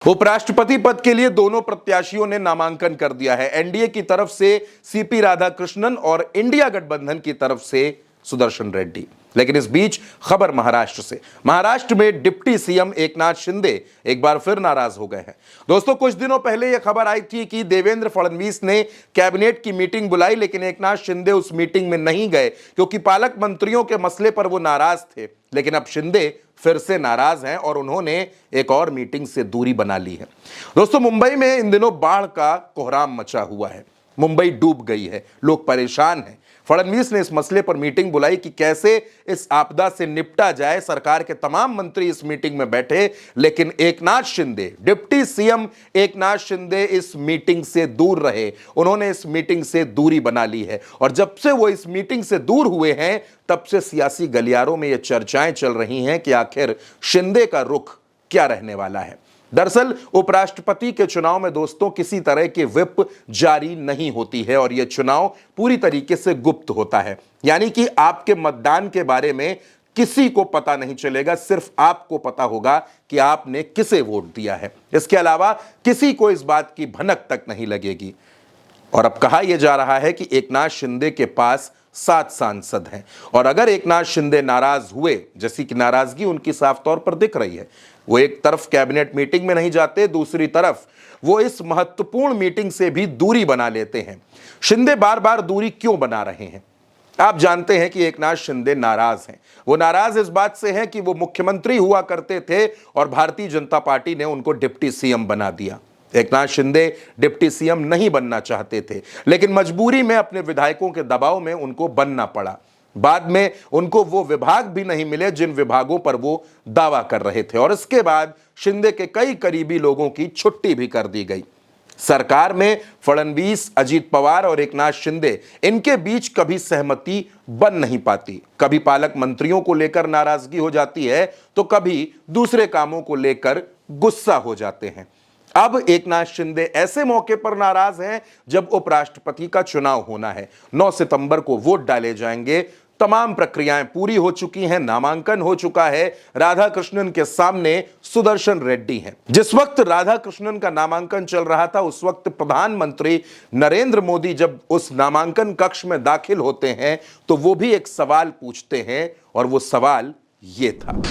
उपराष्ट्रपति पद के लिए दोनों प्रत्याशियों ने नामांकन कर दिया है। एनडीए की तरफ से सीपी राधाकृष्णन और इंडिया गठबंधन की तरफ से सुदर्शन रेड्डी। लेकिन इस बीच खबर महाराष्ट्र से। महाराष्ट्र में डिप्टी सीएम एकनाथ शिंदे एक बार फिर नाराज हो गए हैं। दोस्तों, कुछ दिनों पहले यह खबर आई थी कि देवेंद्र फडणवीस ने कैबिनेट की मीटिंग बुलाई, लेकिन एकनाथ शिंदे उस मीटिंग में नहीं गए क्योंकि पालक मंत्रियों के मसले पर वो नाराज थे। लेकिन अब शिंदे फिर से नाराज हैं और उन्होंने एक और मीटिंग से दूरी बना ली है। दोस्तों, मुंबई में इन दिनों बाढ़ का कोहराम मचा हुआ है। मुंबई डूब गई है, लोग परेशान हैं। फडणवीस ने इस मसले पर मीटिंग बुलाई कि कैसे इस आपदा से निपटा जाए। सरकार के तमाम मंत्री इस मीटिंग में बैठे, लेकिन एकनाथ शिंदे, डिप्टी सीएम एकनाथ शिंदे इस मीटिंग से दूर रहे। उन्होंने इस मीटिंग से दूरी बना ली है और जब से वो इस मीटिंग से दूर हुए हैं, तब से सियासी गलियारों में ये चर्चाएं चल रही हैं कि आखिर शिंदे का रुख क्या रहने वाला है। दरअसल उपराष्ट्रपति के चुनाव में दोस्तों किसी तरह की व्हिप जारी नहीं होती है और यह चुनाव पूरी तरीके से गुप्त होता है। यानी कि आपके मतदान के बारे में किसी को पता नहीं चलेगा, सिर्फ आपको पता होगा कि आपने किसे वोट दिया है। इसके अलावा किसी को इस बात की भनक तक नहीं लगेगी। और अब कहा यह जा रहा है कि एकनाथ शिंदे के पास 7 सांसद हैं और अगर एकनाथ शिंदे नाराज हुए, जैसी कि नाराजगी उनकी साफ तौर पर दिख रही है, वो एक तरफ कैबिनेट मीटिंग में नहीं जाते, दूसरी तरफ वो इस महत्वपूर्ण मीटिंग से भी दूरी बना लेते हैं। शिंदे बार बार दूरी क्यों बना रहे हैं? आप जानते हैं कि एकनाथ शिंदे नाराज हैं। वो नाराज इस बात से हैं कि वो मुख्यमंत्री हुआ करते थे और भारतीय जनता पार्टी ने उनको डिप्टी सीएम बना दिया। एकनाथ शिंदे डिप्टी सीएम नहीं बनना चाहते थे, लेकिन मजबूरी में अपने विधायकों के दबाव में उनको बनना पड़ा। बाद में उनको वो विभाग भी नहीं मिले जिन विभागों पर वो दावा कर रहे थे और इसके बाद शिंदे के कई करीबी लोगों की छुट्टी भी कर दी गई। सरकार में फडणवीस, अजीत पवार और एकनाथ शिंदे, इनके बीच कभी सहमति बन नहीं पाती। कभी पालक मंत्रियों को लेकर नाराजगी हो जाती है तो कभी दूसरे कामों को लेकर गुस्सा हो जाते हैं। अब एकनाथ शिंदे ऐसे मौके पर नाराज हैं जब उपराष्ट्रपति का चुनाव होना है। 9 सितंबर को वोट डाले जाएंगे। तमाम प्रक्रियाएं पूरी हो चुकी हैं, नामांकन हो चुका है। राधाकृष्णन के सामने सुदर्शन रेड्डी हैं। जिस वक्त राधाकृष्णन का नामांकन चल रहा था, उस वक्त प्रधानमंत्री नरेंद्र मोदी जब उस नामांकन कक्ष में दाखिल होते हैं तो वो भी एक सवाल पूछते हैं और वो सवाल ये था।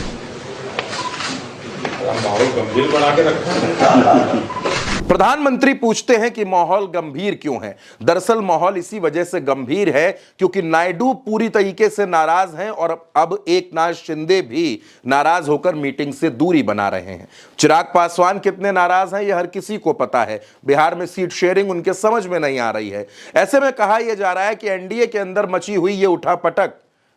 माहौल गंभीर बना के रखा है। प्रधानमंत्री पूछते हैं कि माहौल गंभीर क्यों है। दरअसल माहौल इसी वजह से गंभीर है क्योंकि नायडू पूरी तरीके से नाराज हैं और अब एकनाथ शिंदे भी नाराज होकर मीटिंग से दूरी बना रहे हैं। चिराग पासवान कितने नाराज हैं यह हर किसी को पता है। बिहार में सीट शेयरिंग उनके समझ में नहीं आ रही है। ऐसे में कहा यह जा रहा है कि एनडीए के अंदर मची हुई ये उठापटक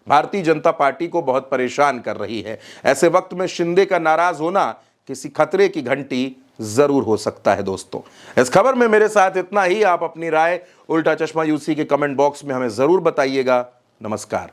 भारतीय जनता पार्टी को बहुत परेशान कर रही है। ऐसे वक्त में शिंदे का नाराज होना किसी खतरे की घंटी जरूर हो सकता है। दोस्तों, इस खबर में मेरे साथ इतना ही। आप अपनी राय उल्टा चश्मा यूसी के कमेंट बॉक्स में हमें जरूर बताइएगा। नमस्कार।